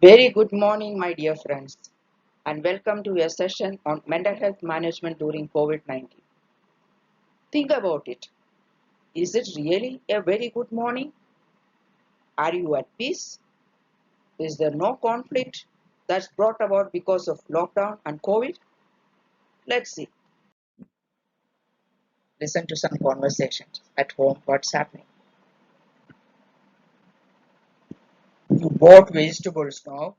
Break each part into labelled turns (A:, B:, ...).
A: Very good morning, my dear friends, and welcome to a session on mental health management during COVID-19. Think about it. Is it really a very good morning? Are you at peace? Is there no conflict that's brought about because of lockdown and COVID? Let's see. Listen to some conversations at home. What's happening? You bought vegetables now.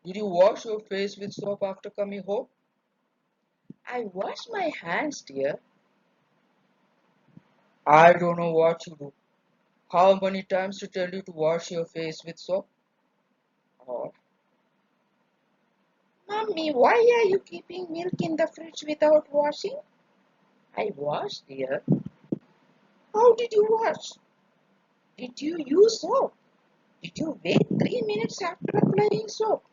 A: Did you wash your face with soap after coming home? I wash my hands, dear. I don't know what you do. How many times to tell you to wash your face with soap? Or, Mommy, why are you keeping milk in the fridge without washing? I washed, dear. How did you wash? Did you use soap? Did you wait 3 minutes after applying soap?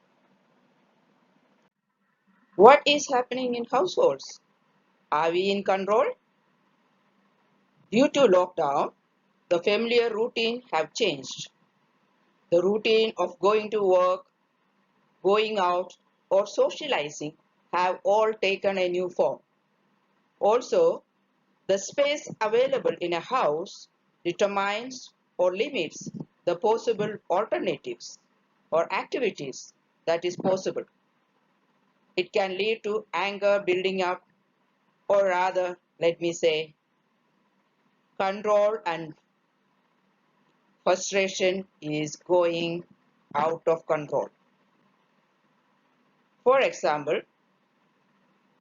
A: What is happening in households? Are we in control? Due to lockdown, the familiar routine have changed. The routine of going to work, going out, or socializing have all taken a new form. Also, the space available in a house determines or limits the possible alternatives or activities that is possible. It can lead to anger building up, or rather, let me say, control and frustration is going out of control. For example,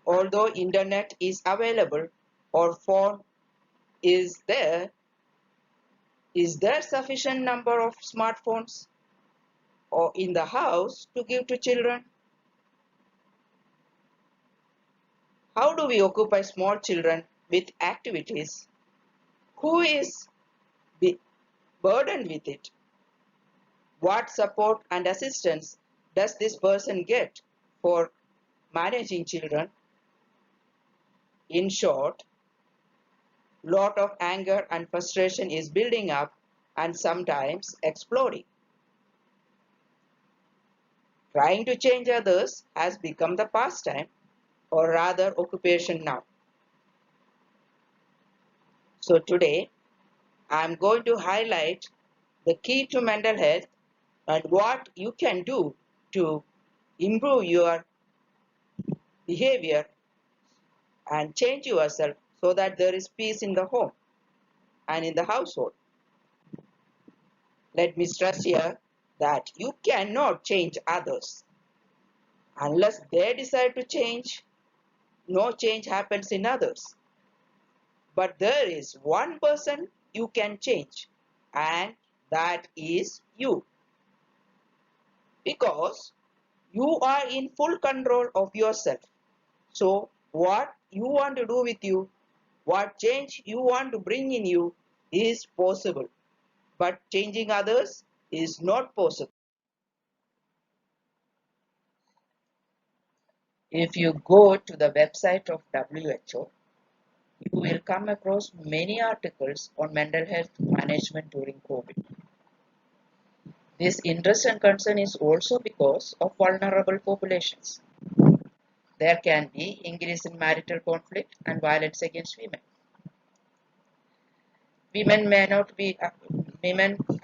A: although internet is available or phone is there sufficient number of smartphones or in the house to give to children? How do we occupy small children with activities? Who is burdened with it? What support and assistance does this person get for managing children? In short, lot of anger and frustration is building up and sometimes exploding. Trying to change others has become the pastime, or rather occupation now. So today, I am going to highlight the key to mental health and what you can do to improve your behavior and change yourself so that there is peace in the home and in the household. Let me stress here that you cannot change others. Unless they decide to change, no change happens in others. But there is one person you can change, and that is you. Because you are in full control of yourself. So what you want to do with you, what change you want to bring in you is possible. But changing others is not possible. If you go to the website of WHO, you will come across many articles on mental health management during COVID. This interest and concern is also because of vulnerable populations. There can be increase in marital conflict and violence against women. Women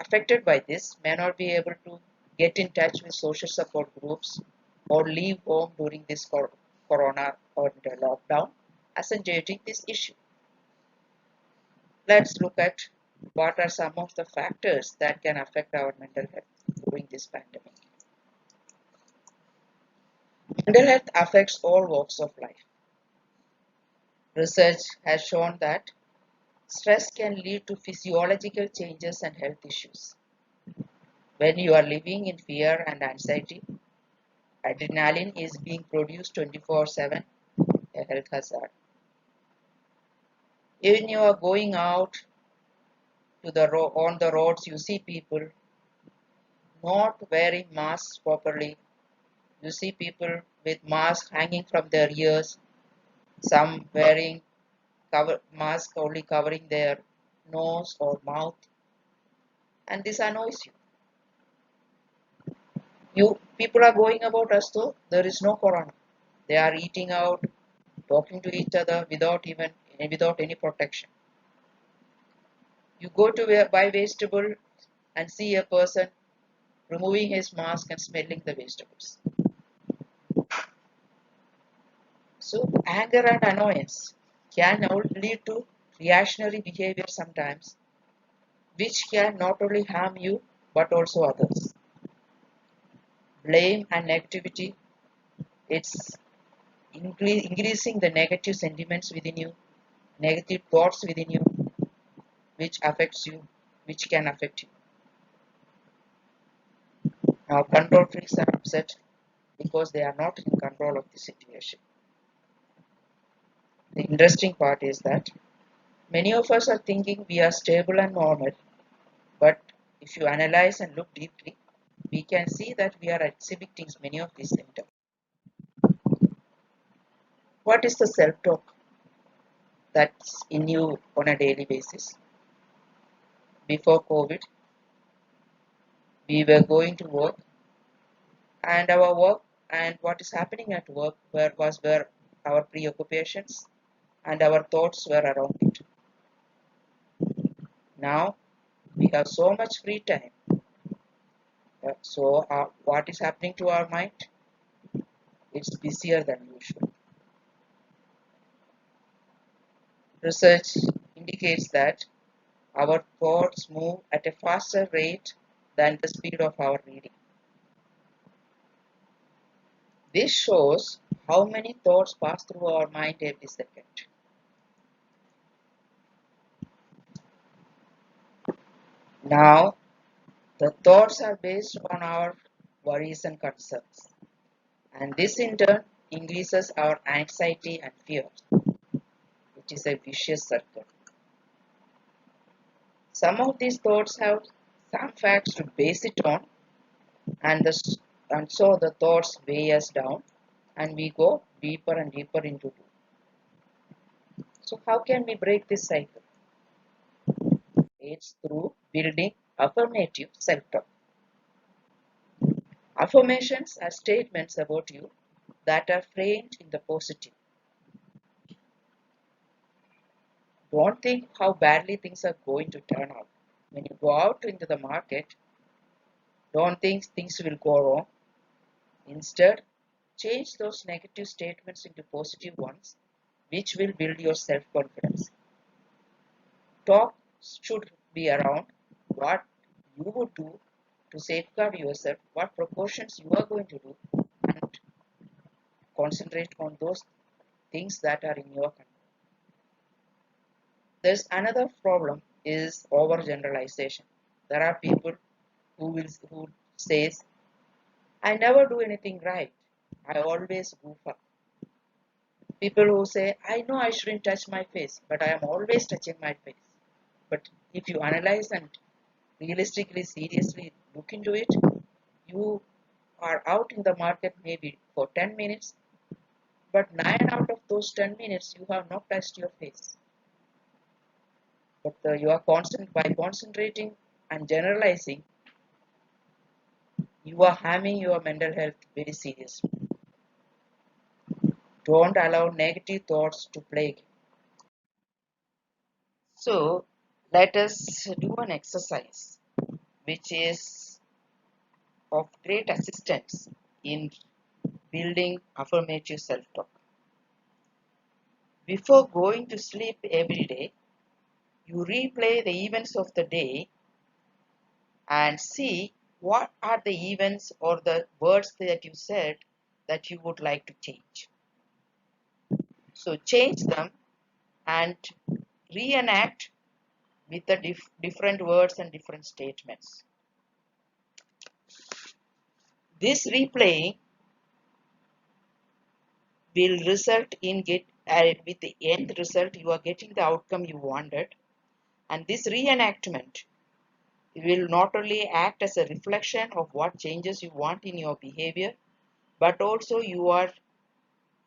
A: affected by this may not be able to get in touch with social support groups or leave home during this corona or the lockdown, accentuating this issue. Let's look at what are some of the factors that can affect our mental health during this pandemic. Mental health affects all walks of life. Research has shown that stress can lead to physiological changes and health issues. When you are living in fear and anxiety, adrenaline is being produced 24/7, a health hazard. When you are going out to on the roads, you see people not wearing masks properly. You see people with masks hanging from their ears, some wearing mask only covering their nose or mouth, and this annoys you. People are going about as though there is no corona. They are eating out, talking to each other without any protection. You go to buy vegetable and see a person removing his mask and smelling the vegetables. So anger and annoyance can now lead to reactionary behavior sometimes, which can not only harm you but also others. Blame and negativity, it's increasing the negative sentiments within you, negative thoughts within you, which affects you, which can affect you. Now control freaks are upset because they are not in control of the situation. The interesting part is that many of us are thinking we are stable and normal, but if you analyze and look deeply, we can see that we are exhibiting many of these symptoms. What is the self-talk that's in you on a daily basis? Before COVID, we were going to work, and our work and what is happening at work was where our preoccupations and our thoughts were around it. Now we have so much free time. So what is happening to our mind? It's busier than usual. Research indicates that our thoughts move at a faster rate than the speed of our reading. This shows how many thoughts pass through our mind every second. Now, the thoughts are based on our worries and concerns, and this in turn increases our anxiety and fear. It is a vicious circle. Some of these thoughts have some facts to base it on, and so the thoughts weigh us down, and we go deeper and deeper into it. So how can we break this cycle? It's through building affirmative self-talk. Affirmations are statements about you that are framed in the positive. Don't think how badly things are going to turn out. When you go out into the market, don't think things will go wrong. Instead, change those negative statements into positive ones, which will build your self-confidence. Talk should be around what you would do to safeguard yourself, what precautions you are going to do, and concentrate on those things that are in your control. There's another problem is overgeneralization. There are people who says, I never do anything right. I always goof up. People who say, I know I shouldn't touch my face, but I am always touching my face. But if you analyze and realistically, seriously look into it, you are out in the market maybe for 10 minutes, but 9 out of those 10 minutes you have not touched your face. But you are by concentrating and generalizing, you are harming your mental health very seriously. Don't allow negative thoughts to plague you. So let us do an exercise which is of great assistance in building affirmative self-talk. Before going to sleep every day, you replay the events of the day and see what are the events or the words that you said that you would like to change. So change them and reenact with the different words and different statements. This replaying will result in with the end result you are getting the outcome you wanted, and this reenactment will not only act as a reflection of what changes you want in your behavior, but also you are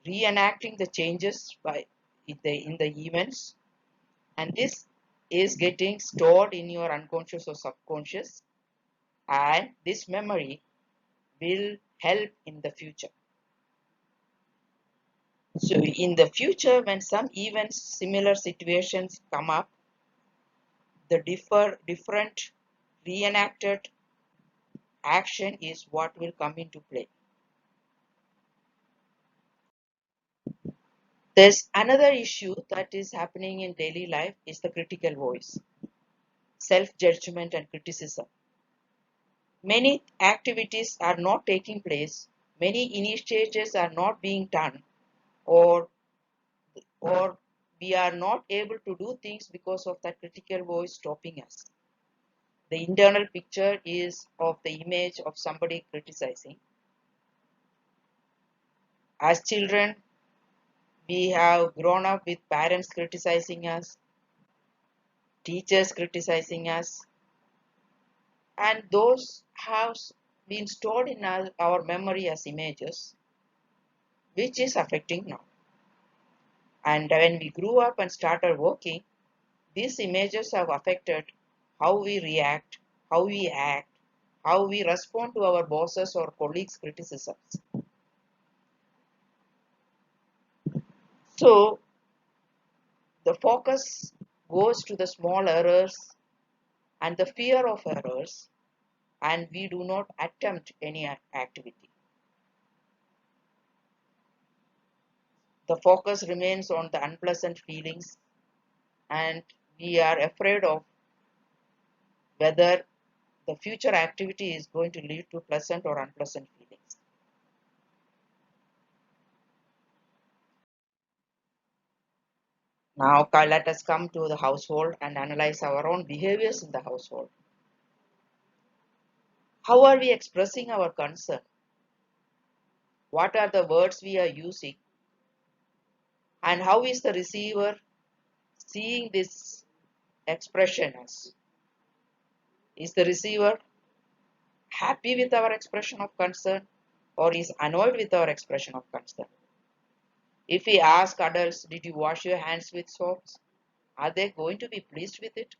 A: reenacting the changes in the events, and this is getting stored in your unconscious or subconscious, and this memory will help in the future. So in the future, when some events, similar situations come up, the different reenacted action is what will come into play. There's another issue that is happening in daily life is the critical voice, self-judgment and criticism. Many activities are not taking place, many initiatives are not being done, or or we are not able to do things because of that critical voice stopping us. The internal picture is of the image of somebody criticizing. As children, we have grown up with parents criticizing us, teachers criticizing us, and those have been stored in our memory as images, which is affecting now. And when we grew up and started working, these images have affected how we react, how we act, how we respond to our bosses or colleagues' criticisms. So the focus goes to the small errors and the fear of errors, and we do not attempt any activity. The focus remains on the unpleasant feelings, and we are afraid of whether the future activity is going to lead to pleasant or unpleasant feelings. Now let us come to the household and analyze our own behaviors in the household. How are we expressing our concern? What are the words we are using? And how is the receiver seeing this expression as? Is the receiver happy with our expression of concern or is annoyed with our expression of concern? If we ask adults, did you wash your hands with soaps? Are they going to be pleased with it?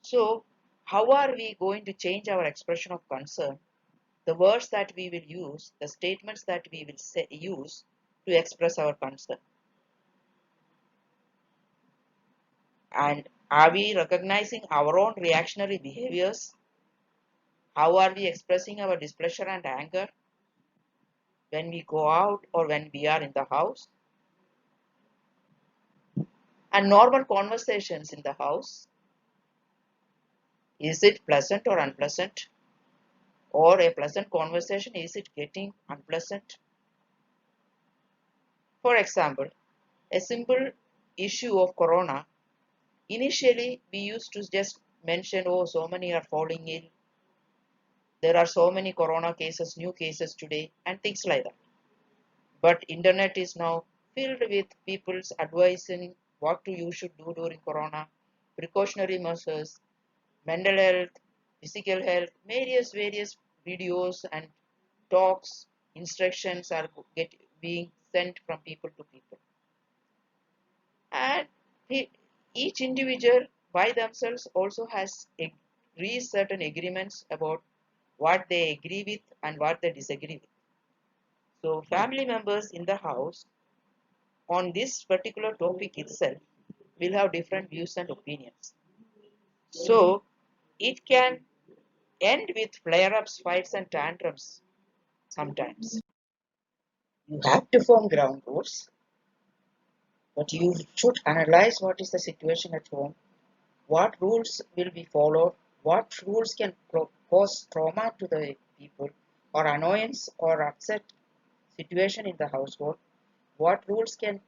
A: So, how are we going to change our expression of concern? The words that we will use, the statements that we will use to express our concern. And are we recognizing our own reactionary behaviors? How are we expressing our displeasure and anger when we go out or when we are in the house? And normal conversations in the house, is it pleasant or unpleasant? Or a pleasant conversation, is it getting unpleasant? For example, a simple issue of corona. Initially, we used to just mention, oh, so many are falling ill. There are so many corona cases, new cases today, and things like that. But internet is now filled with people's advising what you should do during corona, precautionary measures, mental health, physical health, various videos and talks, instructions are being sent from people to people. And each individual by themselves also has reached certain agreements about what they agree with and what they disagree with. So family members in the house on this particular topic itself will have different views and opinions. So it can end with flare-ups, fights and tantrums sometimes. You have to form ground rules, but you should analyze what is the situation at home, what rules will be followed, what rules can cause trauma to the people or annoyance or upset situation in the household, what rules can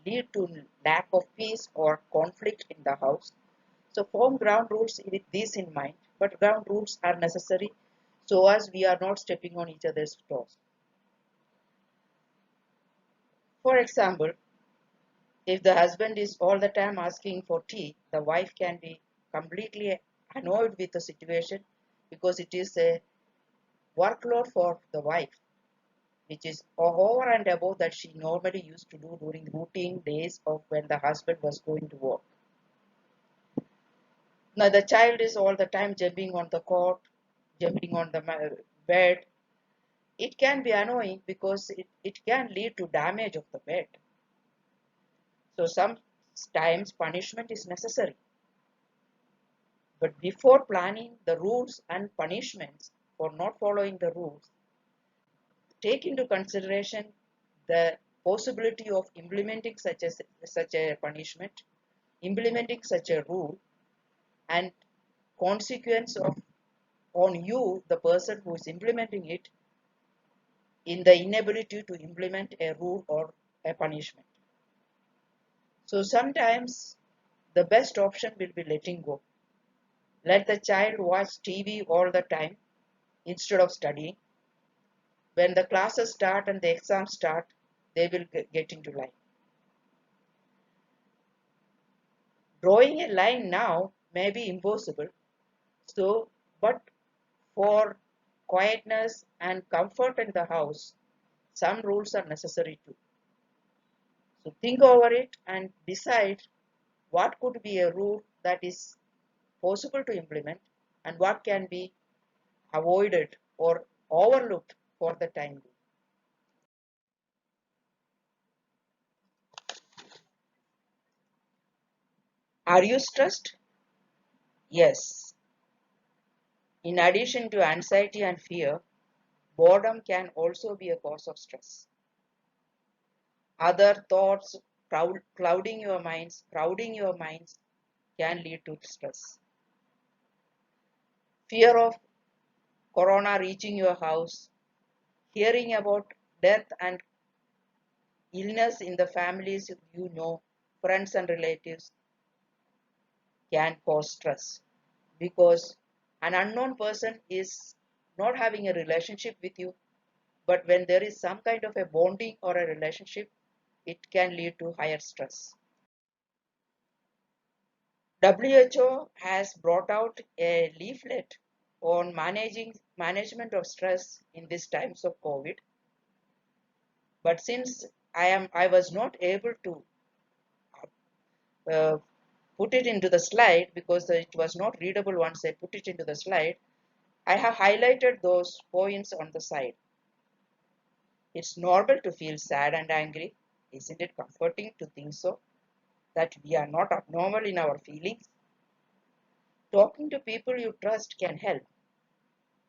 A: lead to lack of peace or conflict in the house. So form ground rules with this in mind, but ground rules are necessary so as we are not stepping on each other's toes. For example, if the husband is all the time asking for tea, the wife can be completely annoyed with the situation because it is a workload for the wife, which is over and above that she normally used to do during routine days of when the husband was going to work. Now the child is all the time jumping on the cot, jumping on the bed, it can be annoying because it can lead to damage of the bed. So sometimes punishment is necessary. But before planning the rules and punishments for not following the rules, take into consideration the possibility of implementing such a punishment, implementing such a rule, and consequence of on you, the person who is implementing it, in the inability to implement a rule or a punishment. So sometimes the best option will be letting go. Let the child watch TV all the time instead of studying. When the classes start and the exams start, they will get into line. Drawing a line now may be impossible, so but for quietness and comfort in the house, some rules are necessary too. So think over it and decide what could be a rule that is possible to implement and what can be avoided or overlooked for the time being. Are you stressed? Yes. In addition to anxiety and fear, boredom can also be a cause of stress. Other thoughts crowding your minds can lead to stress. Fear of corona reaching your house, hearing about death and illness in the families you know, friends and relatives can cause stress because an unknown person is not having a relationship with you, but when there is some kind of a bonding or a relationship, it can lead to higher stress. WHO has brought out a leaflet on management of stress in these times of COVID. But since I was not able to uh, put it into the slide because it was not readable once I put it into the slide, I have highlighted those points on the side. It's normal to feel sad and angry. Isn't it comforting to think so? That we are not abnormal in our feelings? Talking to people you trust can help,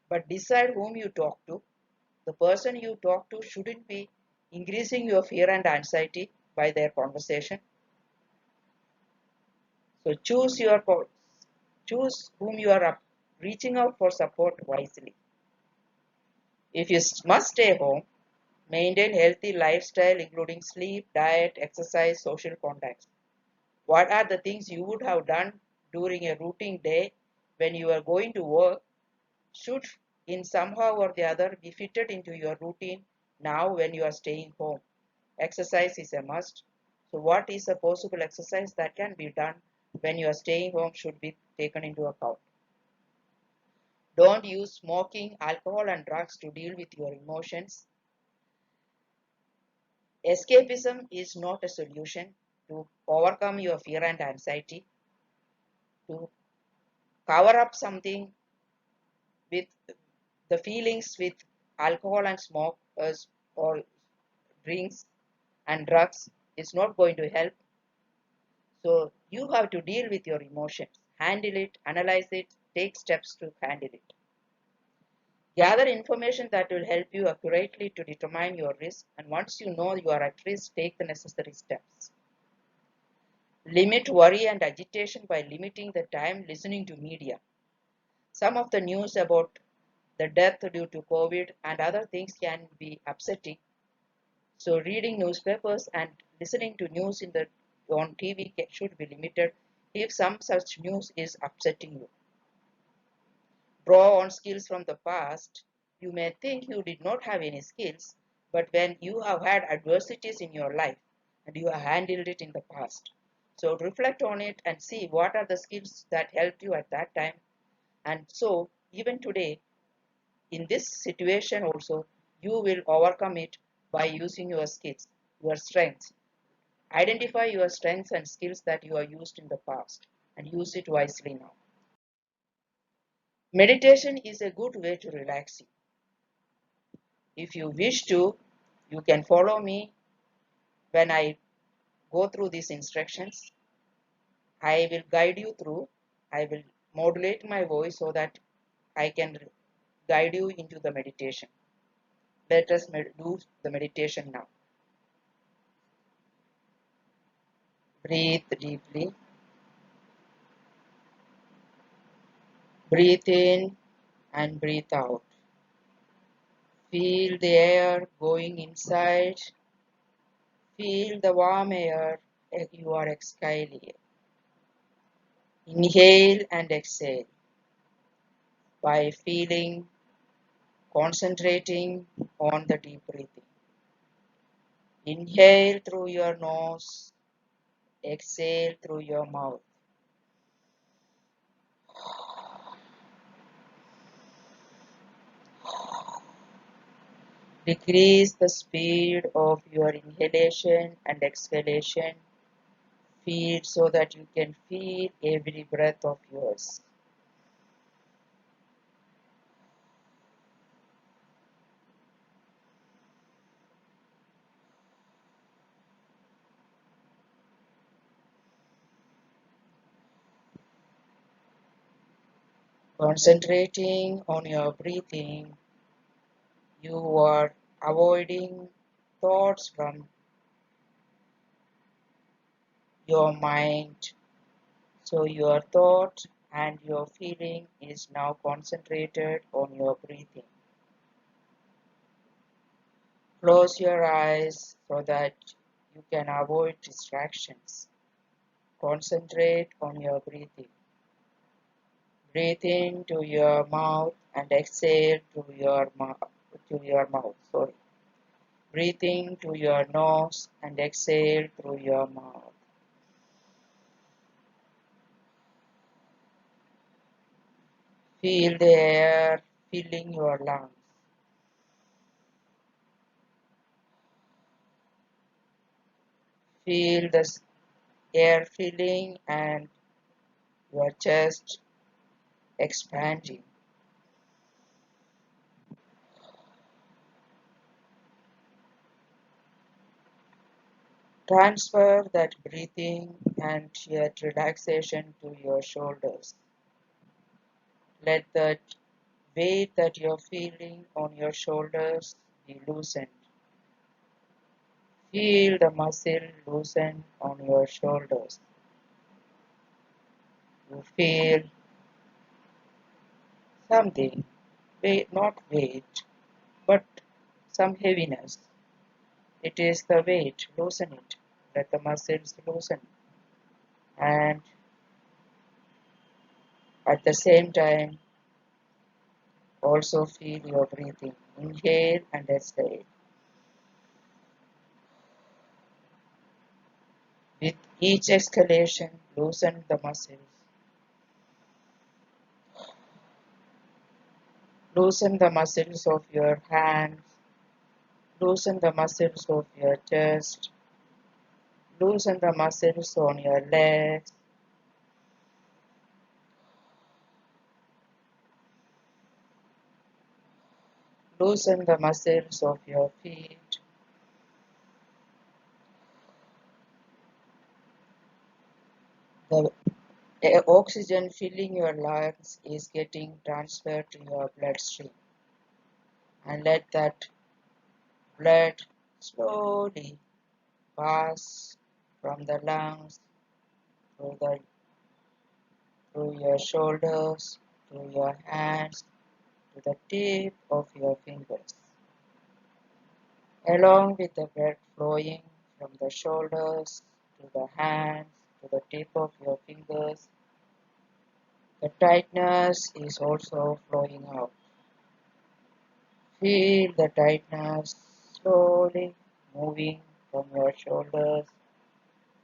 A: but decide whom you talk to. The person you talk to shouldn't be increasing your fear and anxiety by their conversation. So choose whom you are reaching out for support wisely. If you must stay home, maintain healthy lifestyle including sleep, diet, exercise, social contacts. What are the things you would have done during a routine day when you are going to work should in somehow or the other be fitted into your routine now when you are staying home. Exercise is a must. So what is a possible exercise that can be done when you are staying home should be taken into account. Don't use smoking, alcohol and drugs to deal with your emotions. Escapism is not a solution to overcome your fear and anxiety. To cover up something with the feelings with alcohol and smoke or drinks and drugs is not going to help. So you have to deal with your emotions, handle it, analyze it, take steps to handle it. Gather information that will help you accurately to determine your risk, and once you know you are at risk, take the necessary steps. Limit worry and agitation by limiting the time listening to media. Some of the news about the death due to COVID and other things can be upsetting. So reading newspapers and listening to news on TV should be limited if some such news is upsetting you. Draw on skills from the past. You may think you did not have any skills, but when you have had adversities in your life and you have handled it in the past. So reflect on it and see what are the skills that helped you at that time. And so even today, in this situation also, you will overcome it by using your skills, your strengths. Identify your strengths and skills that you have used in the past and use it wisely now. Meditation is a good way to relax you. If you wish to, you can follow me when I go through these instructions. I will guide you through. I will modulate my voice so that I can guide you into the meditation. Let us do the meditation now. Breathe deeply. Breathe in and breathe out. Feel the air going inside. Feel the warm air as you are exhaling. Inhale and exhale by feeling, concentrating on the deep breathing. Inhale through your nose, exhale through your mouth. Decrease the speed of your inhalation and exhalation. Feel so that you can feel every breath of yours. Concentrating on your breathing, you are avoiding thoughts from your mind. So your thought and your feeling is now concentrated on your breathing. Close your eyes so that you can avoid distractions. Concentrate on your breathing. Breathe in to your mouth and exhale to your mouth. Sorry. Breathe in to your nose and exhale through your mouth. Feel the air filling your lungs. Feel the air filling and your chest expanding. Transfer that breathing and yet relaxation to your shoulders. Let that weight that you're feeling on your shoulders be loosened. Feel the muscle loosen on your shoulders. You feel something, not weight, but some heaviness. It is the weight, loosen it. Let the muscles loosen. And at the same time, also feel your breathing. Inhale and exhale. With each exhalation, loosen the muscles. Loosen the muscles of your hands. Loosen the muscles of your chest. Loosen the muscles on your legs. Loosen the muscles of your feet. The oxygen filling your lungs is getting transferred to your bloodstream. And let that blood slowly pass from the lungs through your shoulders, through your hands, to the tip of your fingers. Along with the blood flowing from the shoulders to the hands, to the tip of your fingers, the tightness is also flowing out. Feel the tightness slowly moving from your shoulders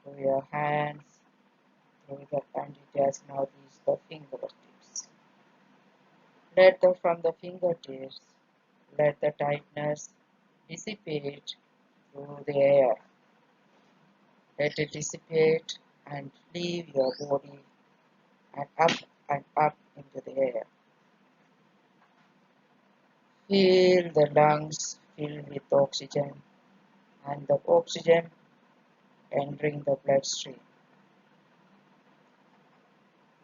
A: to your hands, and it has now reached the fingertips. From the fingertips, let the tightness dissipate through the air. Let it dissipate and leave your body and up into the air. Feel the lungs filled with oxygen and the oxygen entering the bloodstream.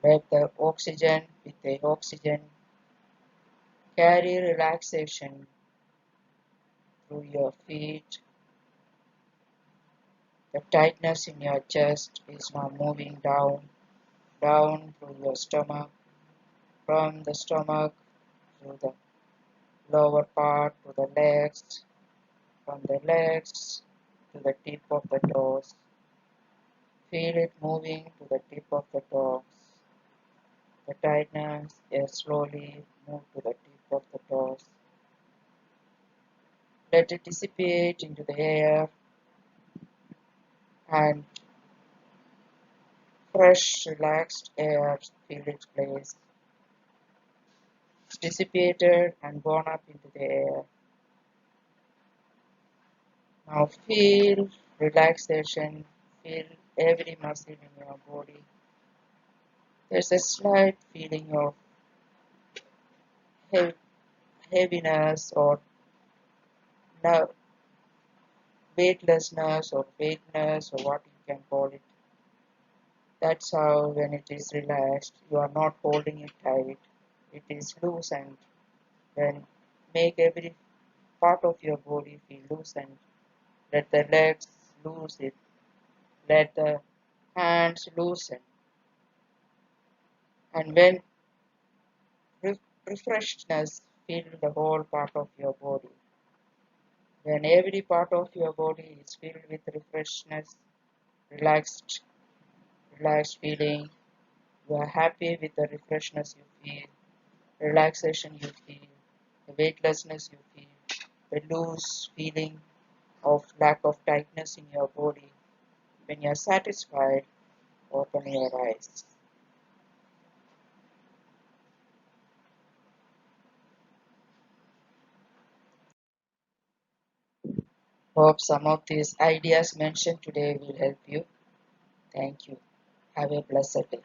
A: Let the oxygen with the oxygen carry relaxation through your feet. The tightness in your chest is now moving down through your stomach, from the stomach through the lower part to the legs, from the legs to the tip of the toes. Feel it moving to the tip of the toes. The tightness is slowly move to the tip of the toes. Let it dissipate into the air and fresh, relaxed air fill its place. It's dissipated and gone up into the air. Now feel relaxation, feel every muscle in your body. There's a slight feeling of heaviness or weightlessness or weightness or what you can call it. That's how when it is relaxed, you are not holding it tight. It is loosened. Then make every part of your body feel loosened. Let the legs loose it. Let the hands loosen. And when refreshedness fill the whole part of your body. When every part of your body is filled with refreshness, relaxed, relaxed feeling, you are happy with the refreshness you feel, relaxation you feel, the weightlessness you feel, the loose feeling of lack of tightness in your body. When you are satisfied, open your eyes. Hope some of these ideas mentioned today will help you. Thank you. Have a blessed day.